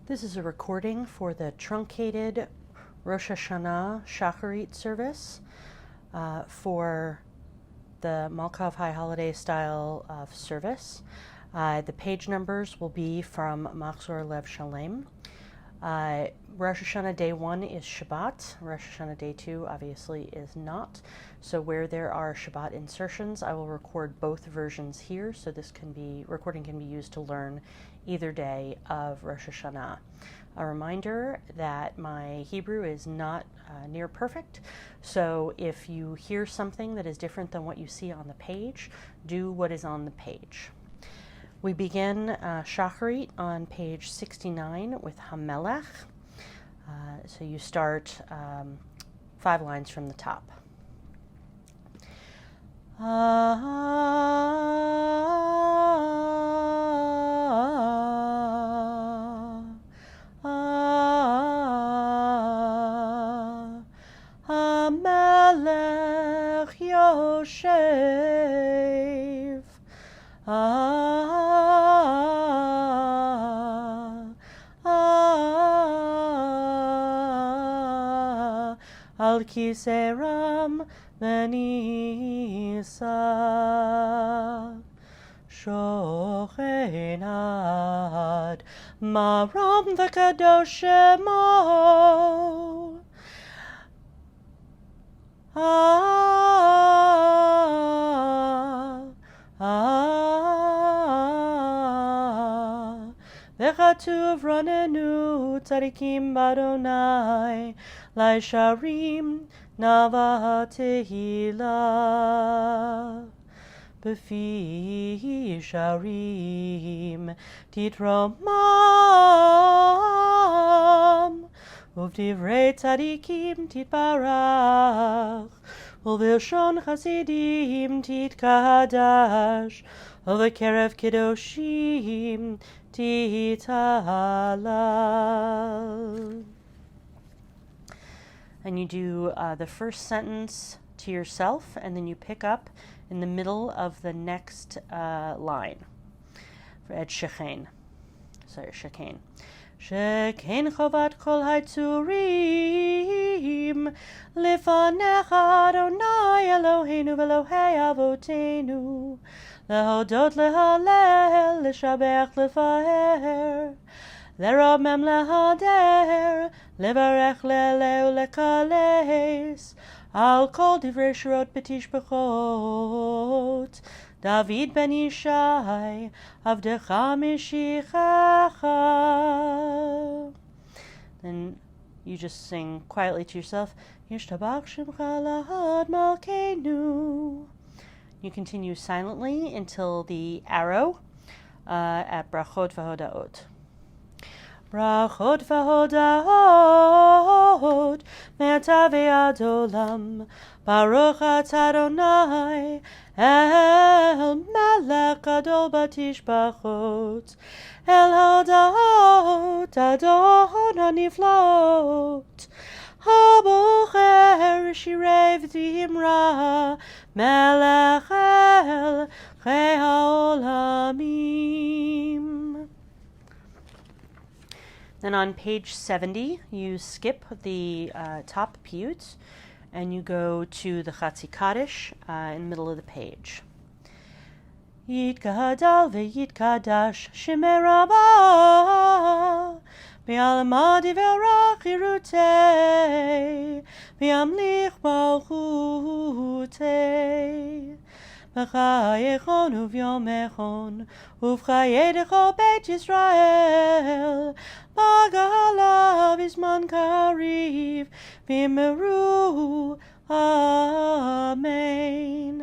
This is a recording for the truncated Rosh Hashanah Shacharit service for the Malkov High Holiday style of service. The page numbers will be from Machzor Lev Shalem. Rosh Hashanah Day 1 is Shabbat. Rosh Hashanah Day 2 obviously is not. So where there are Shabbat insertions, I will record both versions here. So this recording can be used to learn either day of Rosh Hashanah. A reminder that my Hebrew is not near perfect. So if you hear something that is different than what you see on the page, do what is on the page. We begin Shacharit on page 69 with Hamelech. So you start 5 lines from the top. Hamelech Yoshev. Al kiseram venisa shochenad maram v'kadosh shemo v'chatuv ranenu tzadikim badonai Laisharim Nava Tehila Befi Sharim Titromam Uvdivrei Tzadikim Titbarach Uvilshon Chasidim Titkadash Uvekerev Kedoshim Titala. And you do the first sentence to yourself, and then you pick up in the middle of the next line at Shechain. Shechain. Shechain chovat kol haitzurim lefanecha Adonai Eloheinu v'Elohei avotenu lehodot lehalel leshabech lefaher Leromem lehader, levarech leleu lekales, al kol divrei shirot betishbechot, David ben Yishai, avdecha mishichecha. Then you just sing quietly to yourself, Yishtabach shemcha lahad malkeinu. You continue silently until the arrow at brachot v'hodaot. Brachot v'hodaot me'ata ve'ad olam Baruch atah Adonai El melech gadol batishbachot El hoda'ot Adon haniflot Habocher shirei v'dimra Melech el chei ha'olamim. Then on page 70, you skip the top piyut, and you go to the Chatzi Kaddish in the middle of the page. Yitgadal ve'yitkadash shemei Rabbah Be'alma divrach irutei Be'amlich malchutei B'chayechon uvyomechon Uvchayedecho Beit Yisrael Bagalav Isman Kariv V'meru Amen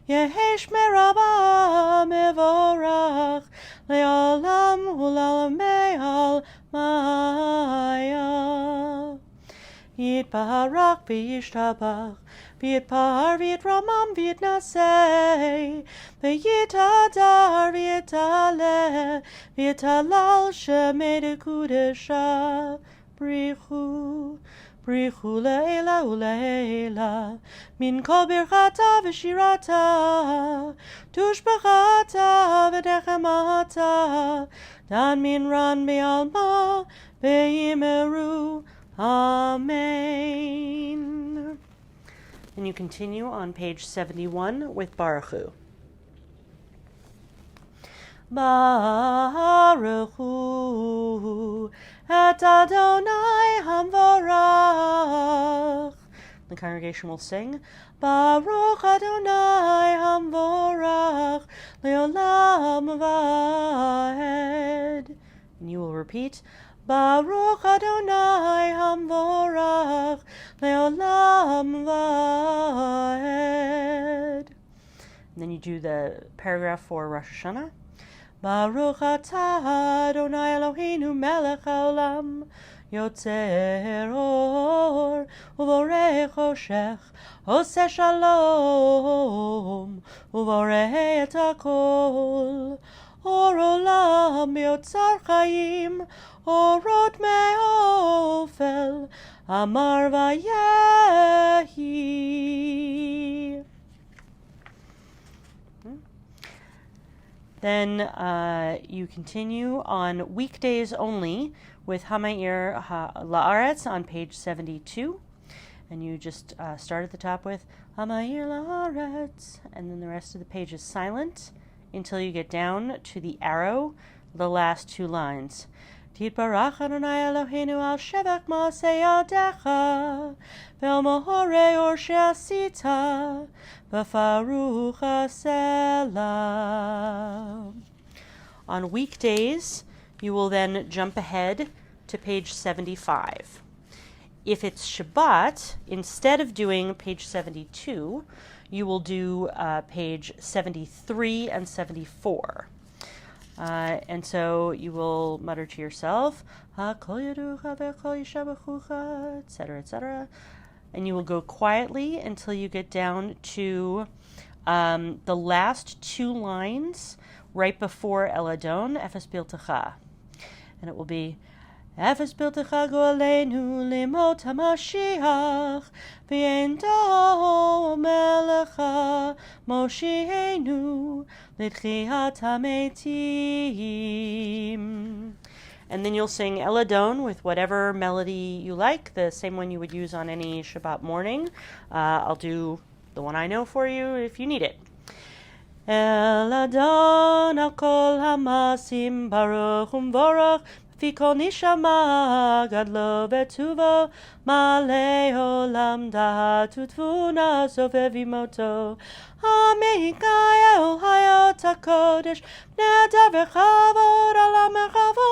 Yehesh merabah mevorach Le'olam u'la'lamei al-maya Yitbarach v'yishtabach V'yitpar v'yitramam v'yitnasei V'yitadar v'yitaleh V'yitalal shemei dekudesha Brichu Brichu le'ela ule'ela, min kol birchata v'shirata, tushbachata v'dechemata, dan min ran be'alma ve'yimeru. Amen. And you continue on page 71 with Baruch Hu. Baruch Hu et Adonai Hamvorach. The congregation will sing, Baruch Adonai Hamvorach Leolam Vaed. And you will repeat, Baruch Adonai Hamvorach Leolam Vaed. And then you do the paragraph for Rosh Hashanah. Baruch atah Adonai Eloheinu melech haolam, yotzer or uvorei choshech, oseh shalom uvorei et hakol, or olam yotzar chaim, orot me'ofel, amar vayehi. Then you continue on weekdays only with Hamayir La'aretz on page 72. And you just start at the top with Hamayir La'aretz. And then the rest of the page is silent until you get down to the arrow, the last two lines. Titbarach Adonai Eloheinu al shevach ma'aseh yadecha, ve'al mohorei or she'asita, v'faruch hasela. On weekdays, you will then jump ahead to page 75. If it's Shabbat, instead of doing page 72, you will do page 73 and 74. And so you will mutter to yourself, etc., etc. And you will go quietly until you get down to the last two lines right before Eladon, Efes Biltecha. And it will be, Efes Biltecha go'aleinu limot hamashiach, v'yendo melecha moshienu l'tchiat hametim. And then you'll sing Eladon with whatever melody you like, the same one you would use on any Shabbat morning. I'll do the one I know for you if you need it. Eladon al kol hamasim baruch umvorach Fikol nishama gadlo betuvo malei olam dahatu tvuna sovevimoto Amikai el hayot hakodesh nadav v'chavod alam merchavo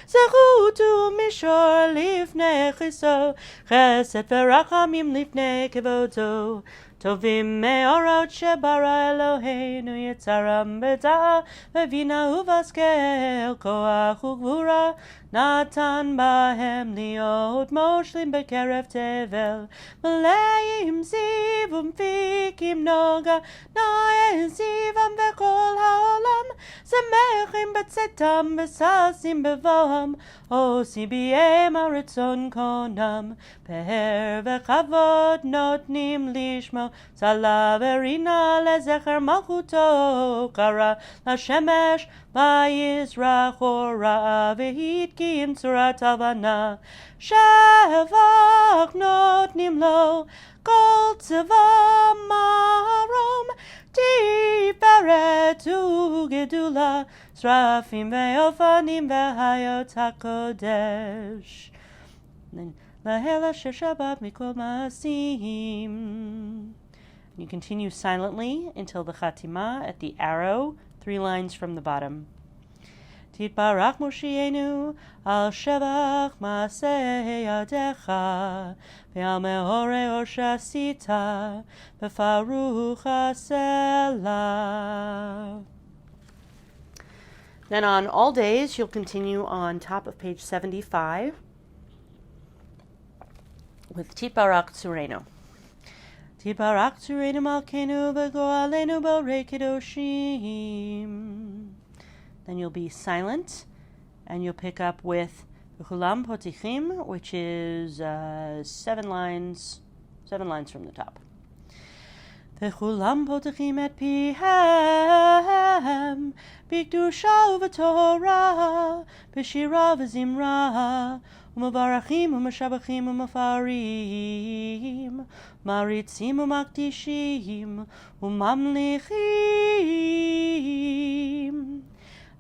zechutu mishor lifnei chiso chesed v'rachamim lifnei kevodo Tovim me'orot shebara Eloheinu yitzaram b'da'ah v'vina uvaskel koach ugvura natan bahem liot moshlim bekerev tevel meleim ziv umfikim noga nae zivam v'kol ha'olam zemechim b'tzetam v'sasim b'voham osi b'yem ha'retzon konam peher v'chavod notnim lishmo Sala verina lezecher malchuto kara lashemesh vayizrach ora vehitki im tzurat havana shevach notnim lo kol tzeva marom tiferet ugedula srafim ve'ofanim ve'hayot hakodesh. Lahela sheshabat mikol maasim. You continue silently until the Chatimah at the arrow, 3 lines from the bottom. Titbarach Moshienu al shevach maaseh yadecha ve'al mehorei or shasita v'faruch hasela. Then on all days, you'll continue on top of page 75 with Titbarach Tzurenu. Titbarach Tzurenu Malkeinu v'go'alenu b'orei kedoshim. Then you'll be silent, and you'll pick up with V'chulam potichim, which is 7 lines from the top. V'chulam potichim et pihem, b'kedusha u'v'torah, b'shira v'zimra, u'mavarachim u'mashabachim u'mafarim, maritzim u'makdishim u'mamlichim,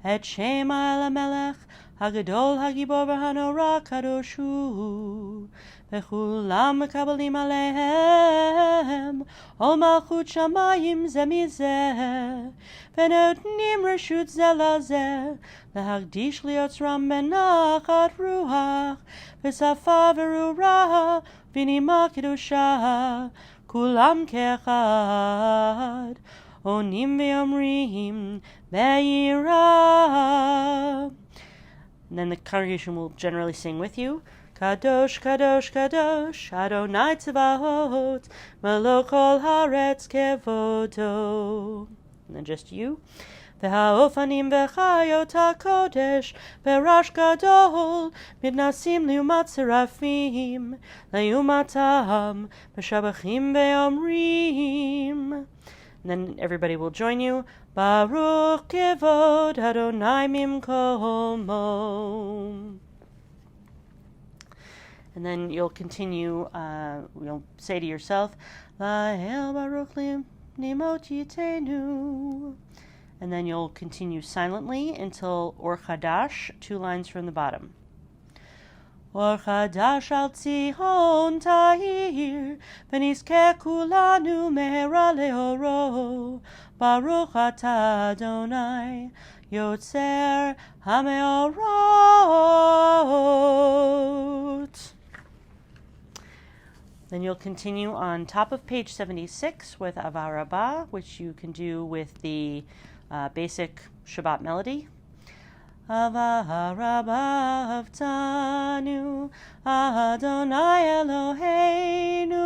et shema el hamelech, Hagadol Hagibor v'hanora kadoshu, v'chulam mekabalim alehem, ol malchut shamayim ze mizeh, v'notnim reshut ze lazeh, l'hagdish liotzram benachat ruach, v'safa v'rurah, v'nima kedusha, kulam kechad, onim v'yomrim be'yirah. And then the congregation will generally sing with you. Kadosh, Kadosh, Kadosh, Adonai Tzvahot, Melech kol haaretz kevodo. And then just you. V'ha'ofanim v'chayot ha'kodesh, v'rash gadol, midnasim liumat serafim, liumatam, v'shabachim ve'omrim. And then everybody will join you. Baruch kevod Adonai mimkomo. And then you'll continue, you'll say to yourself, Lahel Baruch nimot yitenu. And then you'll continue silently until Or Chadash, 2 lines from the bottom. Or Chadash al Tzihon tahir, v'nizkeh kulanu mehera leoro, Baruch atah Adonai, Yotzer hameorot. Then you'll continue on top of page 76 with Ava Rabbah, which you can do with the basic Shabbat melody. Ava Rabbah avtanu, Adonai Eloheinu,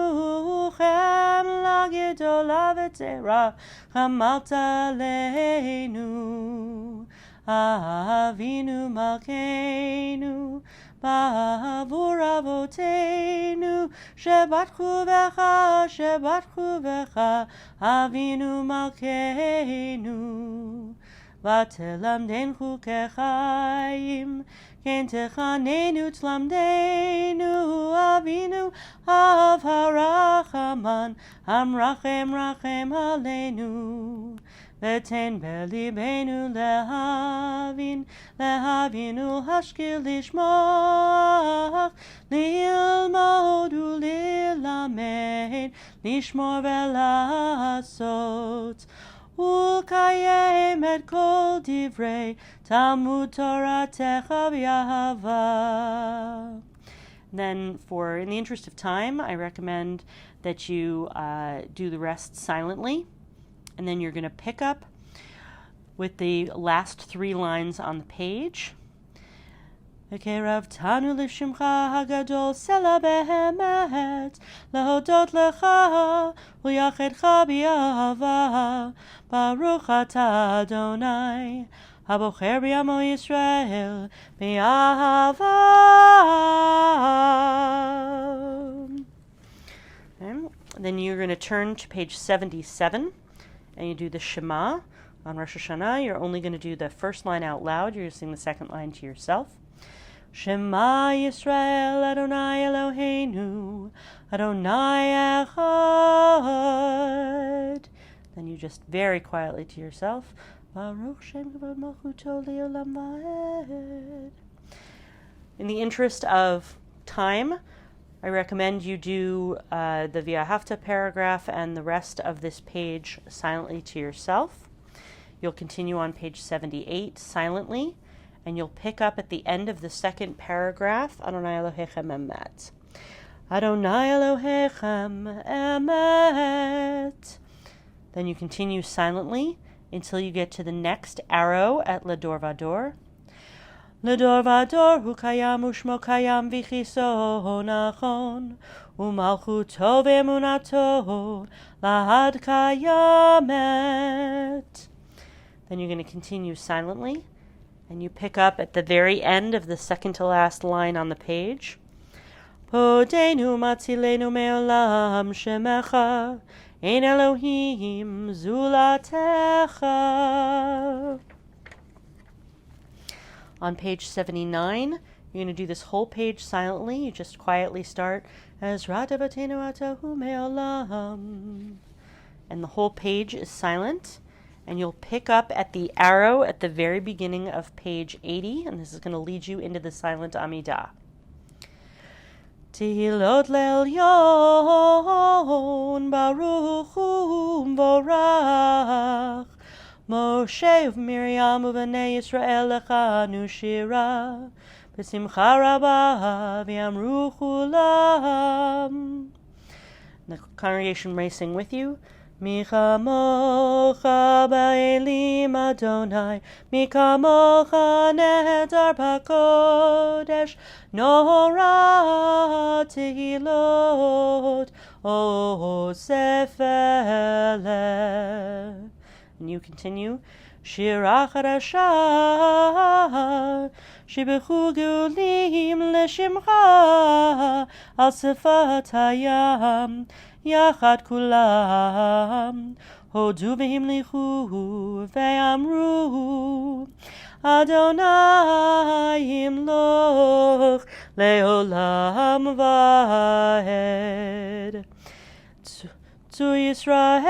Chem lagedola v'tzera, Chamalta leinu, Avinu Malkeinu, Ba'avur avoteinu, Shebatchu v'cha, Avinu Malkeinu. V'telamdenu kechayim, ken techanenu tlamdenu, Avinu av harachaman, hamrachem rachem aleinu. V'ten belibenu lehavinu hashkil lishmach, lilmod ulilamed, lishmor ve'lasot. Ulkayem et kol divrei Talmud Toratecha v'yahava. Then, in the interest of time, I recommend that you do the rest silently, and then you're going to pick up with the last 3 lines on the page. V'kerav tanu l'shimcha hagadol sela behemet, lehodot lecha u'yachedcha b'yahava, Baruch atah Adonai, habocher b'yamo Yisrael b'yahava. Okay. Then you're going to turn to page 77, and you do the Shema. On Rosh Hashanah, you're only going to do the first line out loud. You're going to sing the second line to yourself. Shema Yisrael Adonai Eloheinu, Adonai Echad. Then you just very quietly to yourself, Baruch Shem Kavod Malchuto Le'olam Va'ed. In the interest of time, I recommend you do the V'ahavta paragraph and the rest of this page silently to yourself. You'll continue on page 78 silently, and you'll pick up at the end of the second paragraph, Adonai Elohechem Emet. Adonai Elohechem Emet. Then you continue silently until you get to the next arrow at Ledor Vador. Ledor Vador hu kayam u'shmo kayam v'chiso nachon u'malchuto v'emunato lahad kayamet. Then you're going to continue silently And you pick up at the very end of the second to last line on the page. Podenu matzilenu me'olam shemecha, ein Elohim zulatecha. On page 79, you're going to do this whole page silently. You just quietly start, Ezrat Avatenu atahu me'olam. And the whole page is silent. And you'll pick up at the arrow at the very beginning of page 80, and this is going to lead you into the silent Amidah. Tehilot le'elyon baruch hu v'orach Moshe u'Miriam u'bnei Yisrael lechanu shira b'simcha rabah v'yamru chulam. The congregation may sing with you. Mi chamocha ba'elim Adonai, mi chamocha nehedar b'kodesh, nora tehilot osefele. And you continue, Shira chadasha, shibechu gulim leshimcha, al sefat hayam, Yachad kulam, hodu v'himlichu ve'amru, Adonai himloch le'olam va'ed. To Yisrael,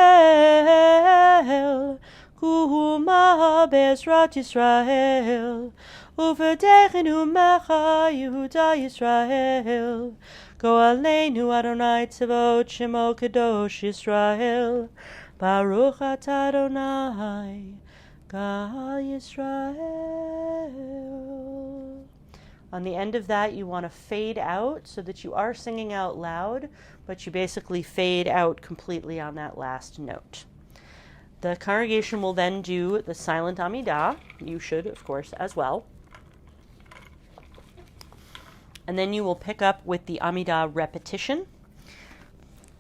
kuhuma be'ezrat Yisrael, u'v'dechenu mecha Yehuda Yisrael, Go aleinu Adonai tzavot shemo kadosh Yisrael, Baruch atah Adonai Gal Yisrael. On the end of that, you want to fade out so that you are singing out loud, but you basically fade out completely on that last note. The congregation will then do the silent Amidah. You should, of course, as well. And then you will pick up with the Amidah repetition.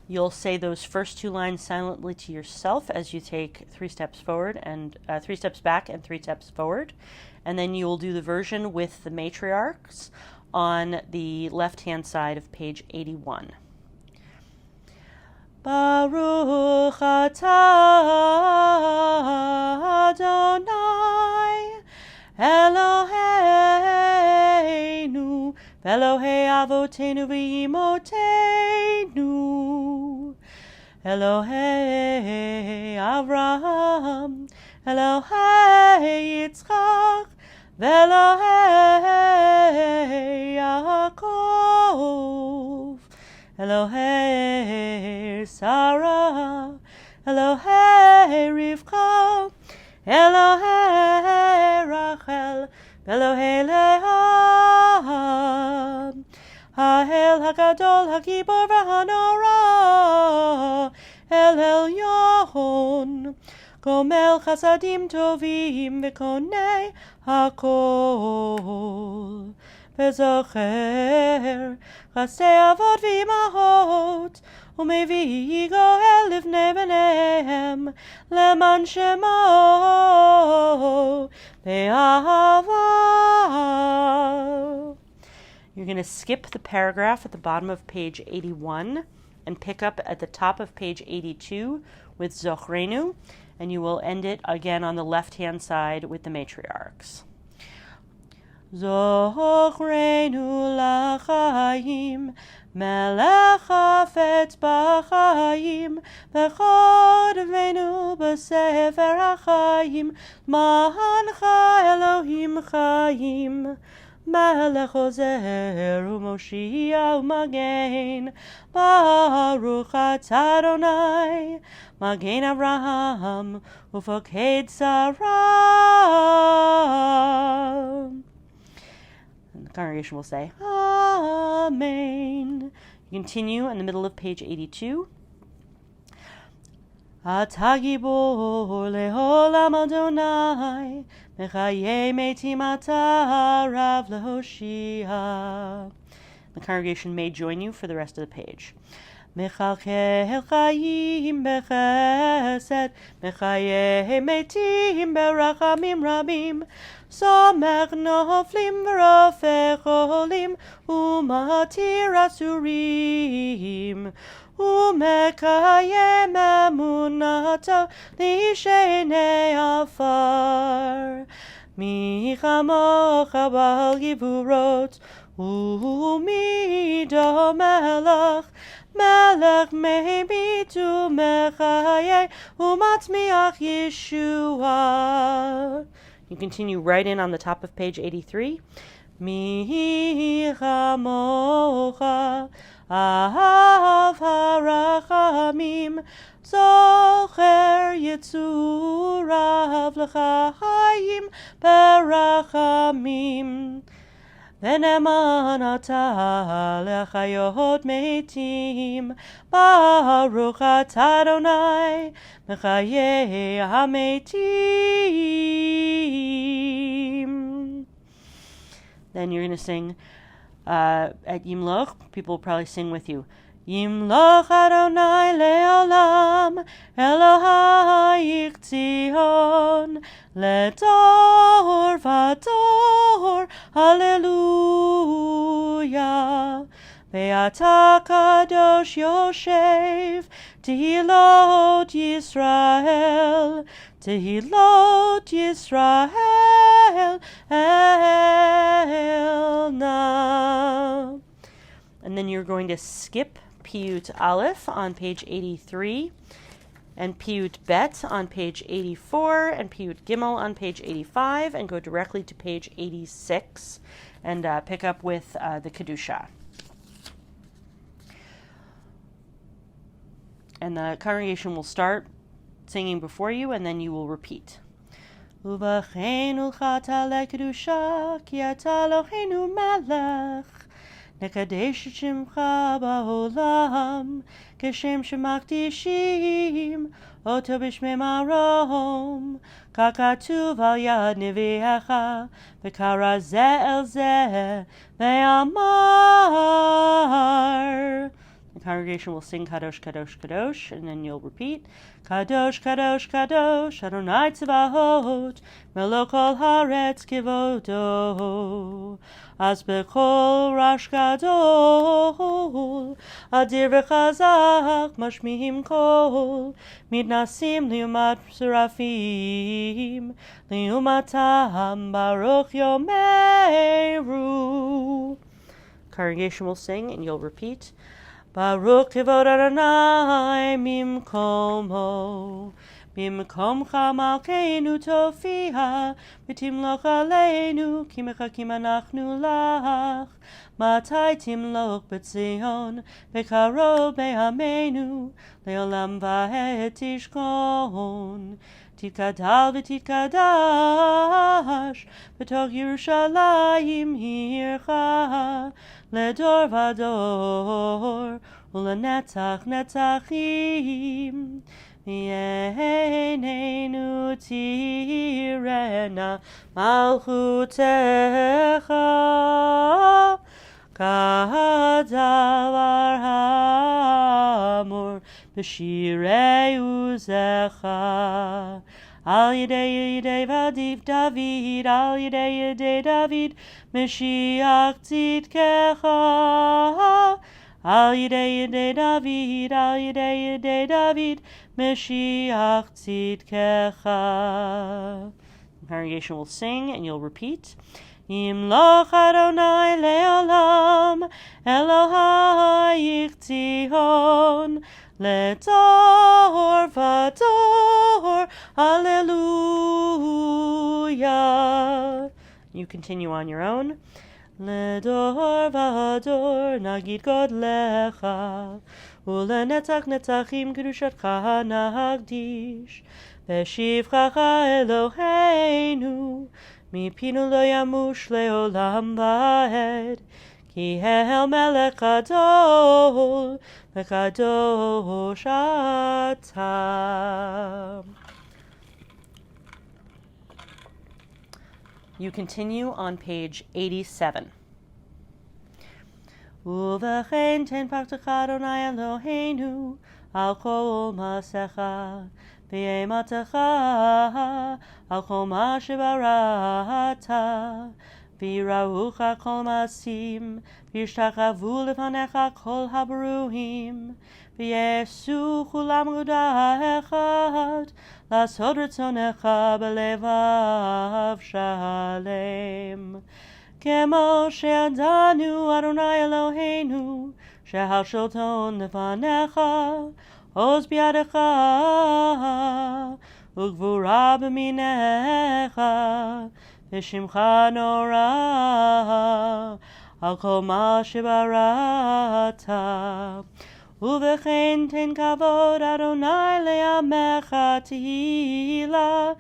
You'll say those first two lines silently to yourself as you take 3 steps forward and 3 steps back and 3 steps forward. And then you will do the version with the matriarchs on the left-hand side of page 81. Baruch atah Adonai Eloheinu Elohei avotenu v'imotenu, Elohei Avraham, Elohei Yitzchak, v'Elohei Yaakov, Elohei Sarah, Elohei Rivka, Elohei Rachel, Elohei Leah, Ha'el HaGadol HaGibor v'Hanora, El Elyon, Gomel Chasadim Tovim v'Konei HaKol, V'Zocher Chasei Avot v'Imahot, U'Mevi Goel Livnei B'neihem, Leman Shemo Be'ahava. You're going to skip the paragraph at the bottom of page 81 and pick up at the top of page 82 with Zochrenu, and you will end it again on the left-hand side with the matriarchs. Zochrenu l'chaim, melech hafetz b'chaim, v'chodvenu b'sefer ha'chaim, mahancha Elohim chaim. Melech Ozer u'Moshia u'Magen, Baruch atah Adonai, Magen Avraham u'Foked Sarah. And the congregation will say, Amen. You continue in the middle of page 82. Atah gibor le'olam Adonai, Mechaye metim atah rav lehoshia. The congregation may join you for the rest of the page. Mechalkel chayim bechesed, mechayeh metim berachamim rabim, somech noflim v'rofech olim, umatir asurim, umekayem emunato lishenei afar. Mi chamocha bal givurot, umido melech, melech mebitu mechaye, umatmiach Yeshua. You continue right in on the top of page 83. Mi chamocha ahav harachamim, zocher yitzurav l'chayim berachamim. V'ne'eman ata lechayot meitim, baruch atah Adonai mechayeh hametim. Then you're going to sing at Yimloch. People will probably sing with you. Yimloch Adonai le'olam, Elohai Tzion, le'dor v'dor, Hallelujah. Ve'ata kadosh yoshev, tehilot Yisrael, tehilot Yisrael, elna. And then you're going to skip Piyut Aleph on page 83, and Piyut Bet on page 84, and Piyut Gimel on page 85, and go directly to page 86, and pick up with the Kedusha. And the congregation will start singing before you, and then you will repeat. Uvachein ulchata lekedusha, ki ata Eloheinu melech, nekadesh shimcha ba'olam, keshem shemakdishim, oto b'shmei marom, kakatuv al yad nevi'echa, v'kara zeh el zeh, ve'amar. The congregation will sing Kadosh, Kadosh, Kadosh, and then you'll repeat Kadosh, Kadosh, Kadosh, Adonai Tzvahot, Melech kol haaretz kivodo. Az bechol Rosh gadol, adir v'chazak, mashmihim kol, midnasim liumat serafim, liumatam baruch yomeru. Congregation will sing, and you'll repeat Baruch kivod Adonai mimkomo, mimkomcha malkeinu tofiha, v'timloch aleinu, ki mechakim anachnu lach, matai timloch b'tzion, v'karov be'ameinu, le'olam va'et tishkon. Titkadal v'titkadash, v'toch Yerushalayim hircha, ledor vador, ulenetzach netzachim, v'yeneinu tirena malchutecha, kadavar hamor b'shirei uzecha. Al yidei David, al yidei David, Mashiach tzidkecha. Al yidei David, al yidei David, Mashiach tzidkecha. The congregation will sing, and you'll repeat. Yimloch Adonai le'olam, Elohai Tzion, ledor v'dor, Hallelujah. You continue on your own. Ledor v'dor, nagid godlecha, ulenetzach netzachim kedushatcha nagdish, v'shivchacha Eloheinu, mipinu lo yamush le'olam va'ed, ki el melech gadol, v'kadosh atah. You continue on page 87. Uvechein ten pachtacha Adonai Eloheinu al kol masecha v'yematecha al kol ma shebarata v'yiraucha kol masim v'yishtachavu lefanecha kol habruhim v'yesu chulam guda echad לעשות רצונך בלבב שלם. כמו שידענו אדוני אלוהינו, שהשלטון לפניך, עוז בידך, וגבורה במיניך, ושמך נורא, על כל מה שבראת. ובכן תן כבוד אדוני לעמך תהילה,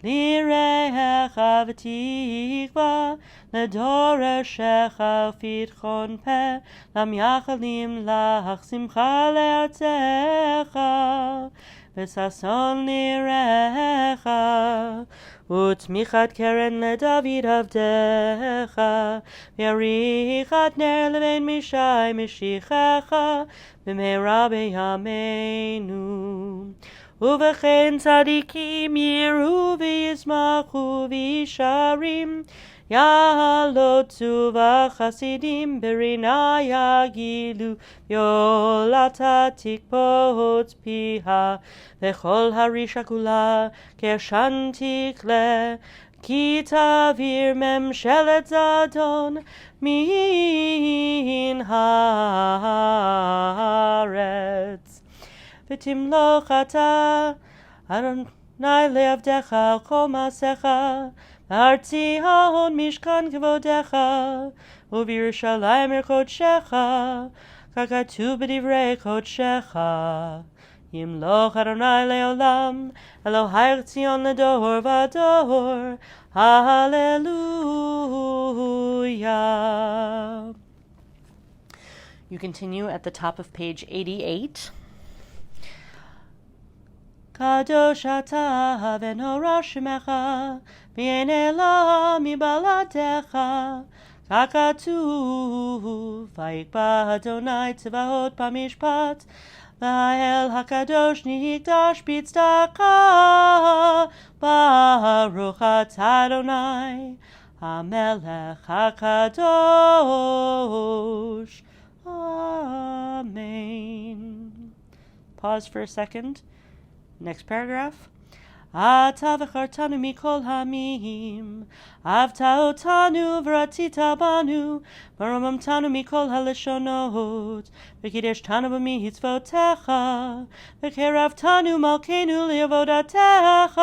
ליראיך ותקווה, לדורשך פתחון פה, למייחלים לך שמחה לארצך, וששון ליראיך, ותמיכת קרן לדוד עבדך, ויריחת נר לבן משי משיחך, במהרה בימינו. ובכן צדיקים יראו וישמחו וישרים, יעלוצו וחסידים ברינה יגילו, יולתה תקפוץ פיה, וכל הרישה כולה כעשן תכלה, כי תעביר ממשלת זדון מן הארץ. ותמלוך אתה אדוני לעבדך על כל מעשיך, בהר ציון משכן כבודך, ובירושלים עיר קודשך, ככתוב בדברי קודשך. ימלוך אדוני לעולם, אלוהיך ציון לדור ודור. Hallelujah. You continue at the top of page 88. קדוש אתה ונורא שמך, ונעלה מבלעדיך, ככתוב, ויקבע אדוני צבאות במשפט, והאל הקדוש נקדש בצדקה, ברוך אתה אדוני, המלך הקדוש. Amen. Pause for a second. Next paragraph. אתה בחרתנו מכל העמים, אהבת אותנו ורצית בנו, ורוממתנו מכל הלשונות, וקידשתנו במצוותיך, וקרבתנו מלכנו לעבודתך,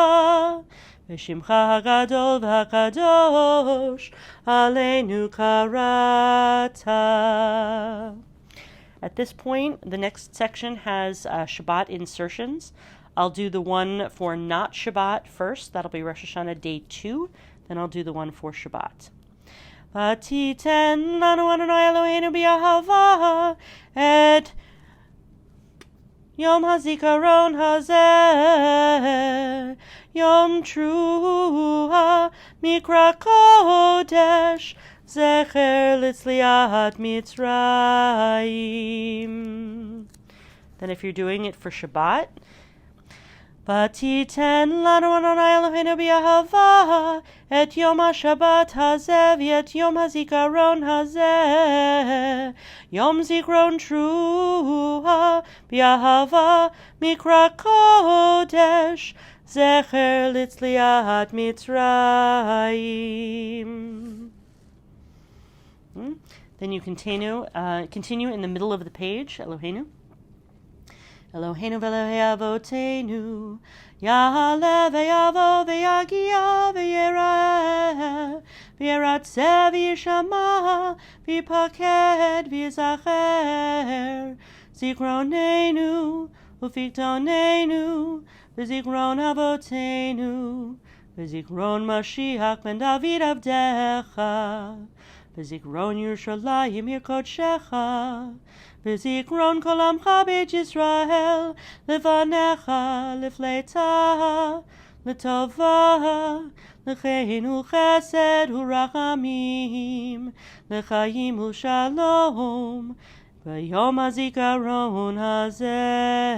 ושמך הגדול והקדוש עלינו קראת. At this point, the next section has Shabbat insertions. I'll do the one for not Shabbat first. That'll be Rosh Hashanah day 2. Then I'll do the one for Shabbat. Vatiten lanu Adonai Eloheinu b'ahava et Yom HaZikaron hazeh Yom Truha Mikra Kodesh Zecher Litzliat Mitzrayim. Then if you're doing it for Shabbat, ותיתן לנו אדוני אלוהינו באהבה את יום השבת הזה ואת יום הזיכרון הזה, יום זיכרון תרועה באהבה מקרא קודש, זכר לצליית מצרים. Then you continue in the middle of the page, Eloheinu. Eloheinu ve'Elohei avotenu, ya'aleh ve'yavo ve'yagia ve'yireh, ve'yiratzeh ve'yishama, ve'yipaked ve'yizacher, zikronenu ufiktonenu, ve'zikron avotenu, ve'zikron Mashiach ben David avdecha, ve'zikron Yerushalayim ir kodshecha, וזיכרון כל עמך בית ישראל לפניך לפלטה לטובה L'cheinu chesed u'rachamim, l'chaim u'shalom, b'yom hazikaron hazeh.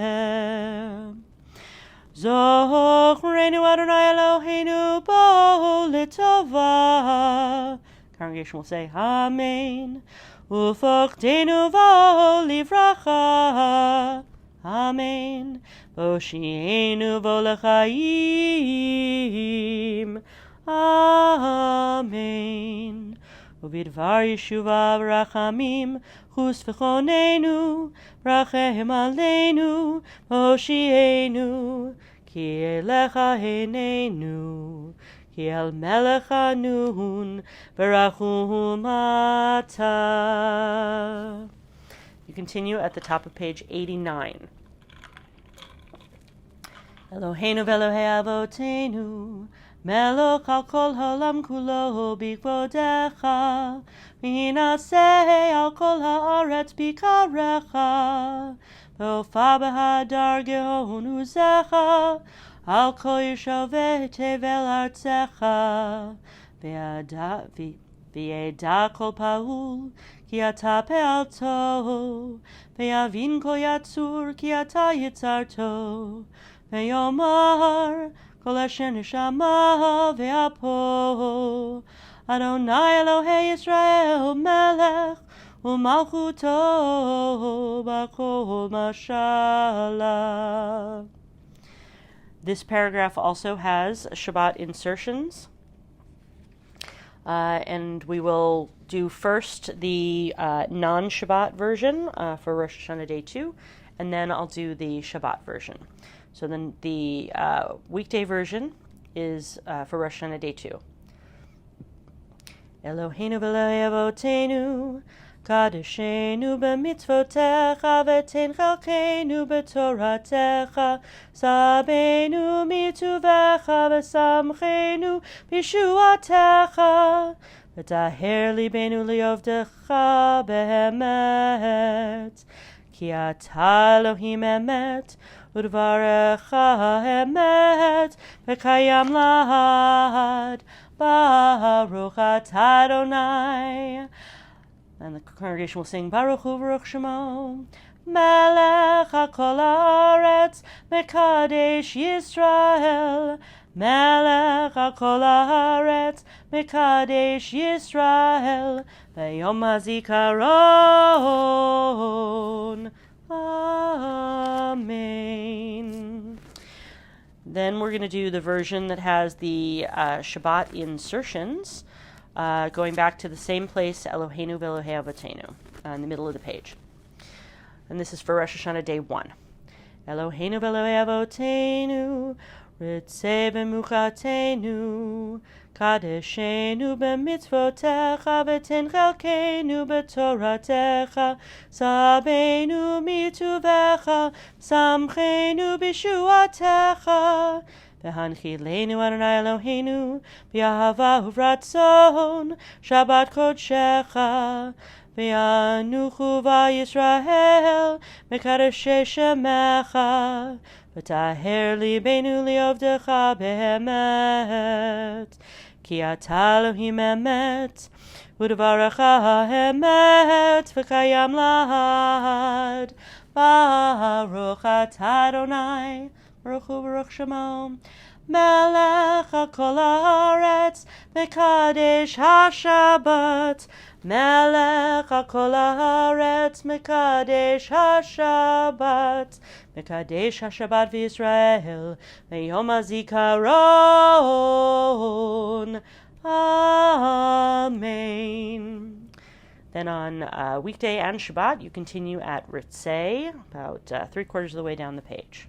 Zochreinu Adonai Eloheinu bo l'tova. Congregation will say, Amen. Ufochtenu bo livracha. Amen. Boshienu bo l'chaim. Amen. Ubidvar Yeshuva v'rachamim chus v'chonenu rachem aleinu Moshienu ki elecha henenu ki el melech anun v'rachum ata. You continue at the top of page 89. Eloheinu v'Elohei avotenu Melech al kol haolam kulo bikvodecha, v'hinaseh al kol haaretz bikarecha, v'ofa b'hadar gehon uzecha, al kol yishoveh tevel artzecha, v'yeda kol paul, ki ata pe'alto, v'yavin kol yatzur, ki ata yitzarto, v'yomar, Kol asher neshama ve'apo, Adonai Elohei Yisrael melech, u'malchuto b'kol mashala. This paragraph also has Shabbat insertions, and we will do first the non-Shabbat version for Rosh Hashanah Day 2, and then I'll do the Shabbat version. So then the weekday version is for Rosh Hashanah Day 2. Eloheinu v'Elohei avotenu, kadeshenu b'mitzvotecha, v'tein chalkeinu b'toratecha, sabenu mituvecha, v'samchenu b'shuatecha, v'taher libenu li'ovdecha be'emet, ki ata Elohim emet, Udvarecha emet, v'kayam lahad, Baruch atah Adonai. And the congregation will sing, Baruch hu Baruch Shemo, Melech hakol haaretz, Mekadesh Yisrael, Melech hakol haaretz, Mekadesh Yisrael, B'yom hazikaron. Amen. Then we're going to do the version that has the Shabbat insertions, going back to the same place, Eloheinu v'Elohei avotenu, in the middle of the page. And this is for Rosh Hashanah Day 1. Eloheinu v'Elohei avotenu, ritzei b'muchatenu, kadeshenu b'mitzvotecha, v'tein chalkeinu b'toratecha, sabenu mituvecha, samchenu b'shuatecha, v'hanchilenu Adonai Eloheinu, b'ahava uvratzon, Shabbat kodshecha, v'yanuchu v'Yisrael, mekadeshei shemecha, v'taher libenu li'ovdecha be'emet, ki ata Elohim emet, u'dvarecha emet, v'kayam lahad, Baruch atah Adonai, Baruch hu Baruch Shemo, Melech hakol haaretz, Mekadesh haShabbat, Melech hakol haaretz, Mekadesh haShabbat, Mekadesh haShabbat v'Yisrael, B'yom hazikaron. Amen. Then on weekday and Shabbat, you continue at Ritzei, about 3/4 of the way down the page.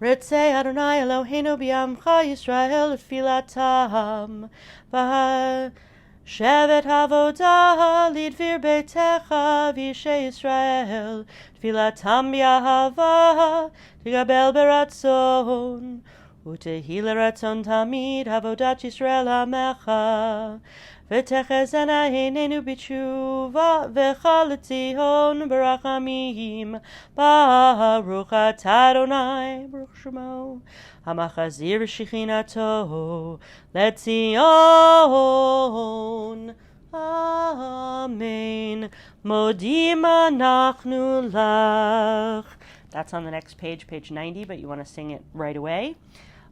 Ritzei Adonai Eloheinu b'yamcha Yisrael tfilatam, v'shevet havodah lidvir beitecha v'yishei Yisrael tfilatam b'ahava tigabel beratzon, ותהי לרצון תמיד עבודת ישראל עמך, ותחזינה עינינו בתשובה, וכל ציון ברחמים. ברוך אתה אדוני, ברוך שמו, המחזיר שכינתו לציון. Amen. Modim anachnu lach. That's on the next page, page 90, but you want to sing it right away.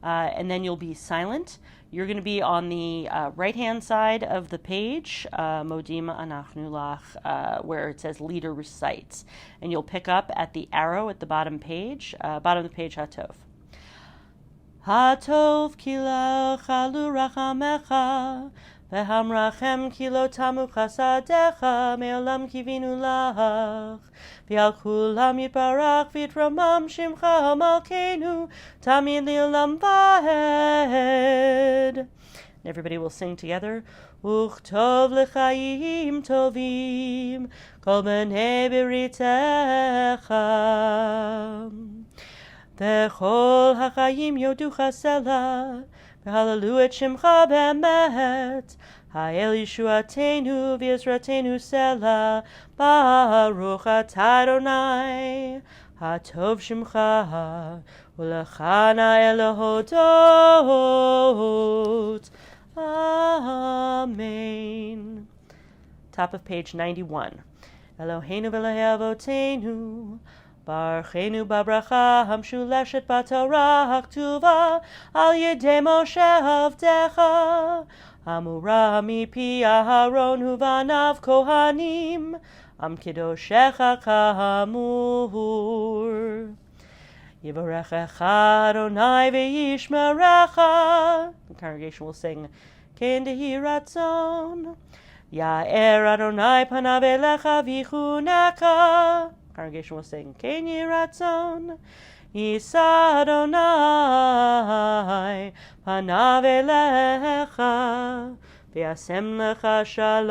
And then you'll be silent. You're going to be on the right-hand side of the page, Modim anachnu lach, where it says leader recites. And you'll pick up at the arrow at the bottom of the page, Hatov. Hatov kila chalu rachamecha, V'hamrachem ki lo tamu chasadecha, me'olam kivinu lach. V'al kulam yitbarach v'yitramam shimcha malkeinu, tamid li'olam va'ed. Everybody will sing together. Uchtov l'chaim tovim, kol b'nei b'ritecha. V'chol hachayim yoducha selah, V'hallelu et shimcha be'emet, ha'el yeshuatenu v'yezratenu selah, baruch atah Adonai, ha'tov shimcha, u'lechana elohodot. Amen. Top of page 91. Eloheinu v'Elahei avotenu, Barchenu babracha hamshuleshet b'Torah haktuva al yedei Moshe avdecha, amura mipi Aharon uvanav kohanim, am kidoshecha kamur. Yivarechecha Adonai ve'yishmerecha. The congregation will sing Ken dehi ratzon. Ya'er Adonai panav elecha v'chuneka. Congregation will sing Ken Yiratzon. Yisa Adonai panav elecha v'yasem lecha shalom.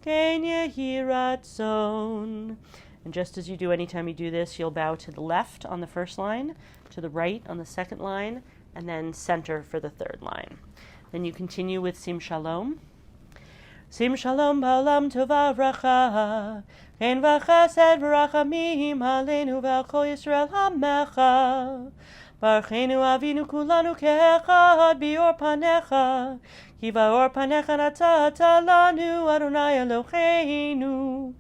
Ken Yiratzon. And just as you do anytime you do this, you'll bow to the left on the first line, to the right on the second line, and then center for the third line. Then you continue with Sim Shalom. Sim shalom ba'olam tova v'racha, chen v'chesed v'rachamim aleinu v'al kol Yisrael hamecha. Barchenu avinu kulanu ke'echad bi'or panecha, ki ba'or panecha natata lanu Adonai Eloheinu.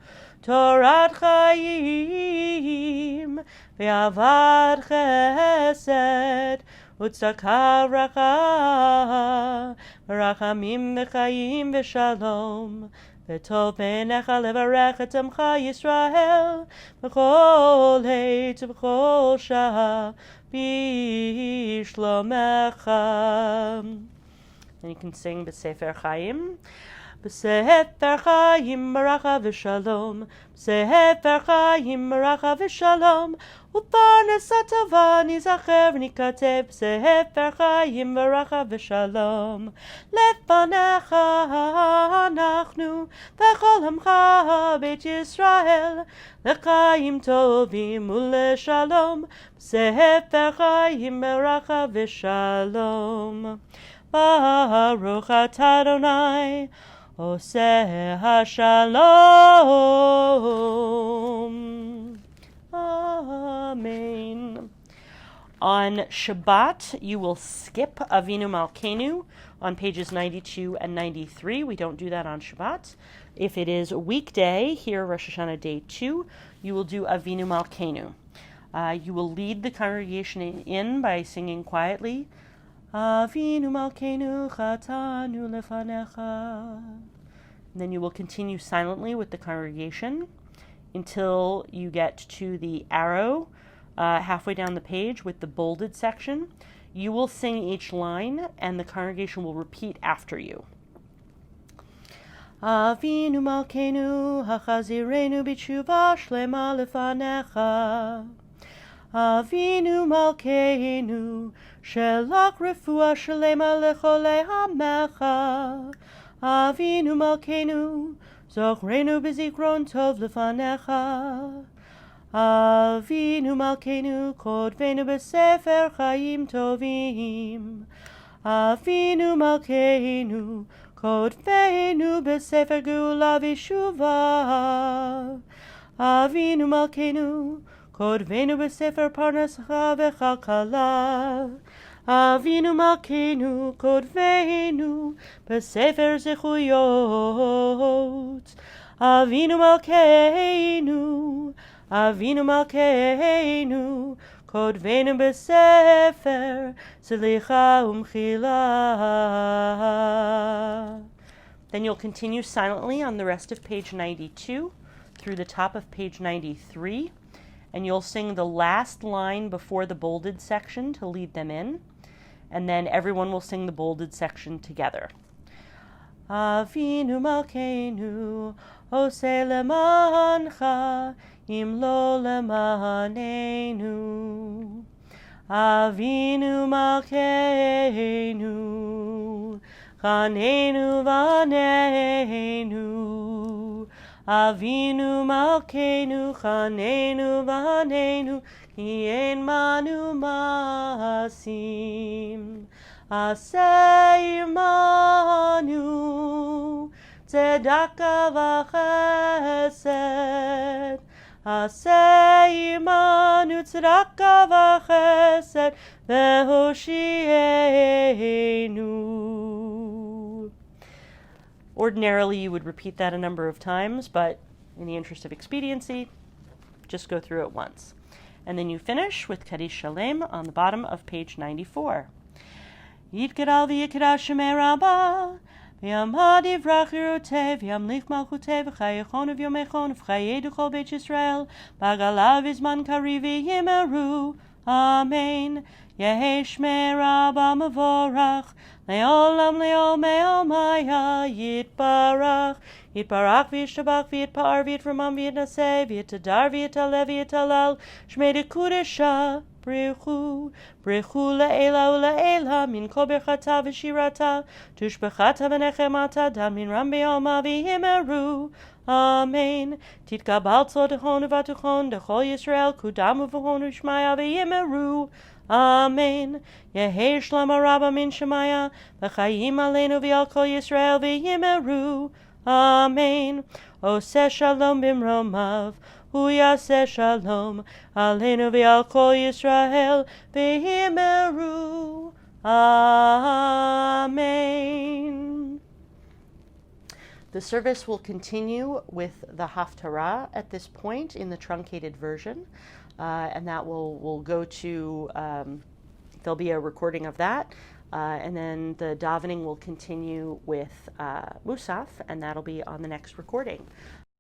Torat chayim ve'avad chesed Utzaka racha, v'rachamim v'chayim v'shalom, v'tov peinecha levarech et amcha Yisrael, v'chol heit v'chol shah b'shlomecha. And you can sing B'Sefer Chaim. B'Sefer Chaim baracha v'shalom, B'Sefer Chaim baracha v'shalom, U'parnes hatova nizacher v'nikatev, B'Sefer Chaim baracha v'shalom. Lefanecha anachnu, v'chol hamcha beit Yisrael, l'chaim tovim u'leshalom, B'Sefer Chaim baracha v'shalom. Baruch atah Adonai, Oseh HaShalom. Amen. On Shabbat, you will skip Avinu Malkeinu on pages 92 and 93. We don't do that on Shabbat. If it is a weekday, here Rosh Hashanah day 2, you will do Avinu Malkeinu. You will lead the congregation in by singing quietly, Avinu Malkeinu chatanu lefanecha. And then you will continue silently with the congregation until you get to the arrow halfway down the page with the bolded section. You will sing each line, and the congregation will repeat after you. Avinu Malkeinu hachazirenu b'tshuva shlema lefanecha. Avinu Malkeinu shelach refuah shlema lecholei hamecha. Avinu Malkeinu zochrenu b'zikron tov lefanecha. Avinu Malkeinu kodvenu b'sefer chaim tovim. Avinu Malkeinu kodvenu b'sefer geula v'shuva. Avinu Malkeinu kodvenu b'sefer parnascha v'chalkala. Avinu Malkeinu kodvenu b'sefer zechuyot. Avinu Malkeinu, Avinu Malkeinu, kodvenu b'sefer selicha umchila. Then you'll continue silently on the rest of page 92 through the top of page 93, and you'll sing the last line before the bolded section to lead them in, and then everyone will sing the bolded section together. Avinu Malkeinu, Oseh lemancha, im lo lemanenu. Avinu Malkeinu, chanenu vanenu. Avinu Malkeinu, chanenu vanenu, ki ein manu masim. Aseh imanu, tzedakah v'chesed. Aseh imanu, tzedakah v'chesed, v'hoshienu. Ordinarily, you would repeat that a number of times, but in the interest of expediency, just go through it once. And then you finish with Kaddish Shalem on the bottom of page 94. Yitgadal v'yikdash shemei Rabbah, v'yamad yivrach yiroteh, v'yamlich malchuteh, v'chayechon v'yomechon, v'chayedu chol Beit Yisrael, b'agalav v'zman kariv v'yimeru. Amen. Yehi shmei Rabbah mevorach, le'olam le'ol maya yitbarach. Yitbarach v'yishtabach v'yitpa'ar v'yitramam v'yitnaseh v'yitadar v'yitaleh v'yitalal shmei dekudesha. Brechu, brechu le'ela u'le'ela, min kol berchata v'shirata, tushbechata v'nechemata, dam min ram be'alma v'yimeru. Amen. Titgabal tzodechon u'vatuchon, dechol Yisrael, kudamu v'hon u'shmaya v'yimeru. Amen. Yehi shlama rabba min shemaya, v'chayim aleinu v'al kol Yisrael v'yimeru. Amen. Oseh shalom bimromav, Hu yaseh shalom aleinu v'al kol Yisrael v'yimeru. Amen. The service will continue with the Haftarah at this point in the truncated version, and that will go to, there'll be a recording of that, and then the davening will continue with Musaf, and that'll be on the next recording.